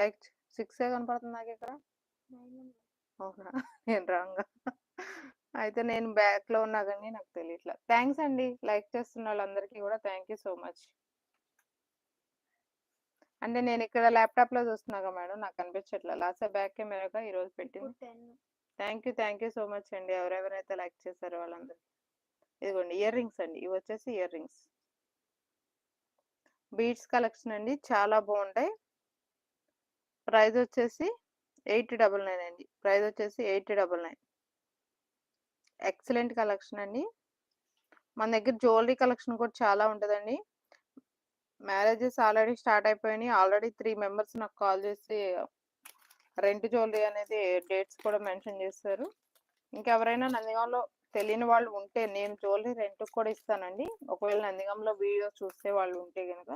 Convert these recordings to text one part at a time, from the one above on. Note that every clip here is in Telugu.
లైక్ 6 కనపడుతుంది నాకిక్కడ. అవునా? నేను రాంగా. అయితే నేను బ్యాక్‌లో ఉన్నా గానీ నాకు తెలియట్లా. థాంక్స్ అండి. లైక్ చేస్తున్న వాళ్ళందరికీ గూడా థాంక్ యూ సో మచ్. అంటే నేనిక్కడ ల్యాప్‌టాప్‌లో చూస్తున్నాగా మేడం నాకు కనిపించట్లా. లాస్ట్ బ్యాక్ కెమెరాగా ఈరోజు పెట్టింది. థాంక్ యూ సో మచ్ అండి. ఎవరెవరైతే లైక్ చేశారో వాళ్ళందరికీ. ఇదిగోండి ఇయర్ రింగ్స్ అండి. ఇవి వచ్చేసి ఇయర్ రింగ్స్. బీడ్స్ కలెక్షన్ అండి. చాలా బావుంటాయి. ప్రైస్ వచ్చేసి 899 అండి. ప్రైస్ వచ్చేసి 899. ఎక్సలెంట్ కలెక్షన్ అండి. మన దగ్గర జ్యువెలరీ కలెక్షన్ కూడా చాలా ఉంటదండి. మ్యారేజెస్ ఆల్రెడీ స్టార్ట్ అయిపోయినాయి. ఆల్రెడీ 3 మెంబర్స్ నాకు కాల్ చేసి రెంట్ జ్యువెలరీ అనేది డేట్స్ కూడా మెన్షన్ చేశారు. ఇంకెవరైనా నందిగాంలో తెలియని వాళ్ళు ఉంటే నేను జ్యువెలరీ రెంట్‌కి కూడా ఇస్తానండి. ఒకవేళ నందిగాంలో వీడియోస్ చూసే వాళ్ళు ఉంటే గనక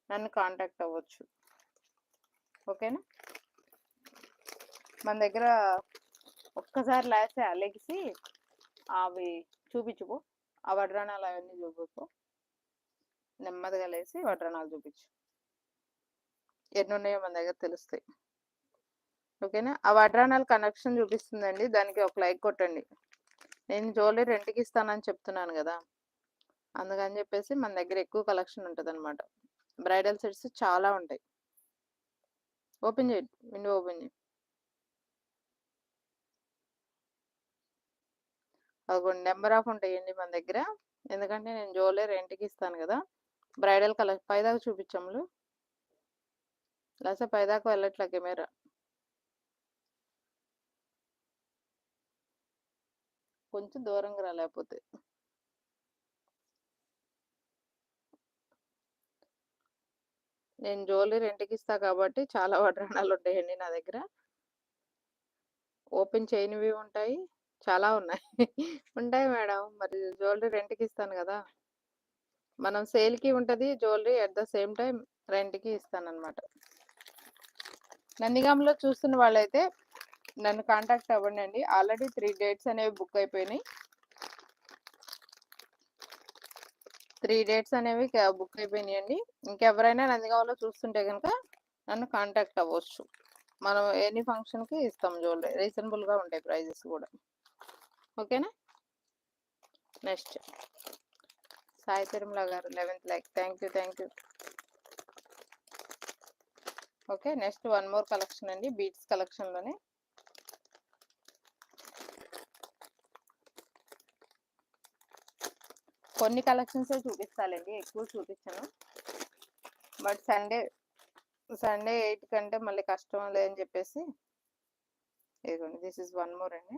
నన్ను కాంటాక్ట్ అవ్వచ్చు. ఓకేనా? మన దగ్గర ఒక్కసారి లెగిసి అవి చూపించుకో. ఆ వడ్రాణాలు అవన్నీ చూపించుకో. నెమ్మదిగా లేసి వడ్రాణాలు చూపించు. ఎన్ని ఉన్నాయో మన దగ్గర తెలుస్తాయి. ఓకేనా? ఆ వడ్రాణాలు కనెక్షన్ చూపిస్తుందండి. దానికి ఒక లైక్ కొట్టండి. నేను జ్యువెలరీ రెంట్‌కి ఇస్తానని చెప్తున్నాను కదా! అందుకని చెప్పేసి మన దగ్గర ఎక్కువ కలెక్షన్ ఉంటదన్నమాట. బ్రైడల్ సెట్స్ చాలా ఉంటాయి. ఓపెన్ చేయండి. విండో ఓపెన్ చేయి. అదిగోండి నెంబర్ ఆఫ్ ఉంటాయండి మన దగ్గర. ఎందుకంటే నేను జ్యువెలరీ రెంట్‌కి ఇస్తాను కదా! బ్రైడల్ పైదాకా చూపించములు. లేకపోతే పైదాకా వెళ్ళట్లే కెమెరా. కొంచెం దూరంగా రా లేకపోతే. నేను జ్యువెలరీ రెంట్‌కి ఇస్తా కాబట్టి చాలా వడ్రాణాలు ఉంటాయండి నా దగ్గర. ఓపెన్ చేయనివి ఉంటాయి. చాలా ఉన్నాయి. ఉంటాయి మేడం. మరి జ్యువెలరీ రెంట్‌కి ఇస్తాను కదా! మనం సేల్‌కి ఉంటది. Jewellery at the same time రెంట్‌కి ఇస్తానన్నమాట. నందిగాంలో చూస్తున్న వాళ్ళైతే నన్ను కాంటాక్ట్ అవ్వండి. ఆల్రెడీ 3 డేట్స్ అనేవి బుక్ అయిపోయినాయి. 3 డేట్స్ అనేవి బుక్ అయిపోయినాయండి. ఇంకెవరైనా నందిగాంలో చూస్తుంటే గనక నన్ను కాంటాక్ట్ అవ్వచ్చు. మనం ఎనీ ఫంక్షన్‌కి ఇస్తాం జ్యువెలరీ. రీజనబుల్‌గా ఉంటాయి ప్రైజెస్ కూడా. ఓకేనా? నెక్స్ట్ సాయి తిరుమల గారు 11th like. Thank you. Okay. Next one more collection అండి. బీడ్స్ కలెక్షన్‌లోనే. కొన్ని కలెక్షన్సే చూపిస్తాలేండి. ఎక్కువ చూపించను. బట్ సండే 8 కంటే మళ్ళీ కష్టంలే అని చెప్పేసి ఇదిగోండి దిస్ ఈజ్ వన్ మోర్ అండి.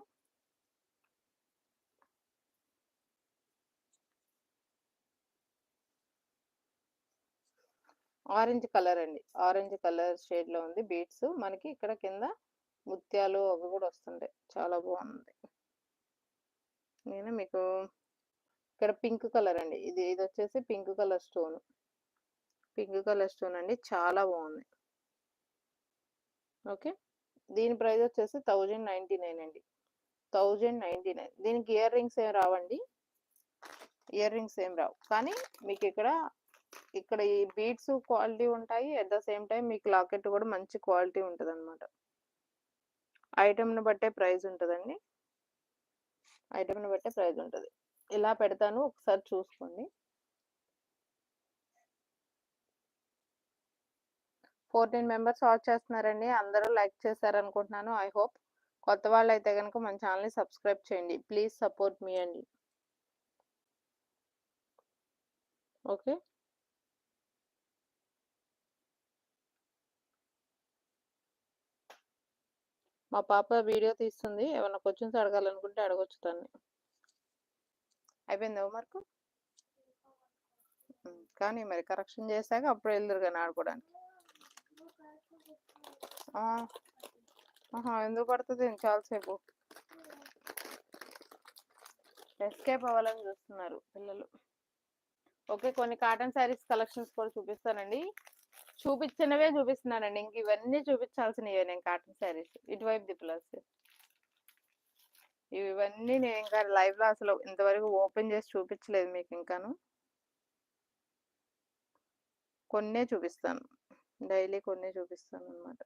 ఆరెంజ్ కలర్ అండి. ఆరెంజ్ కలర్ షేడ్‌లో ఉంది బీడ్స్. మనకి ఇక్కడ కింద ముత్యాలు అవి కూడా వస్తుంటాయి. చాలా బాగుంది. నేను మీకు ఇక్కడ పింక్ కలర్ అండి. ఇది వచ్చేసి pink colour stone. Pink colour stone అండి. చాలా బాగుంది. ఓకే. దీని ప్రైస్ వచ్చేసి 1099 అండి. 1099. దీనికి ఇయర్ రింగ్స్ ఏం రావండి. ఇయర్ రింగ్స్ ఏం రావు. కానీ మీకు ఇక్కడ ఈ బీడ్స్ క్వాలిటీ ఉంటాయి. అట్ ద సేమ్ టైమ్ మీకు లాకెట్ కూడా మంచి క్వాలిటీ ఉంటదన్నమాట. ఐటెంని బట్టే ప్రైస్ ఉంటదండి. ఐటెంని బట్టే ప్రైస్ ఉంటది. ఇలా పెడతాను ఒకసారి చూసుకోండి. 14 మెంబర్స్ వాచ్ చేస్తున్నారండి. అందరూ లైక్ చేశారనుకుంటున్నాను. I hope. కొత్త వాళ్ళైతే గనుక మన ఛానల్‌ని సబ్స్క్రైబ్ చేయండి. ప్లీజ్ సపోర్ట్ మీ అండి. ఓకే. మా పాప వీడియో తీస్తుంది. ఏమన్నా క్వెషన్స్ అడగాలనుకుంటే అడగొచ్చు తన్ని. అయిపోయిందా హోంవర్క్? కానీ మరి కరెక్షన్ చేశాక అప్పుడు వెళ్దురు గాని ఆడుకోవడానికి. ఎందుకు పడుతుంది చాలాసేపు? ఎస్కేప్ అవ్వాలని చూస్తున్నారు పిల్లలు. ఓకే. కొన్ని కాటన్ శారీస్ కలెక్షన్స్ కూడా చూపిస్తానండి. చూపించినవే చూపిస్తున్నానండి. ఇంక ఇవన్నీ చూపించాల్సినవే నేను కాటన్ శారీస్. ఇటువైపు ప్లస్ ఇవన్నీ నేను ఇంకా లైవ్ లో అసలు ఇంతవరకు ఓపెన్ చేసి చూపించలేదు మీకు ఇంకాను. కొన్నే చూపిస్తాను. డైలీ కొన్ని చూపిస్తాననమాట.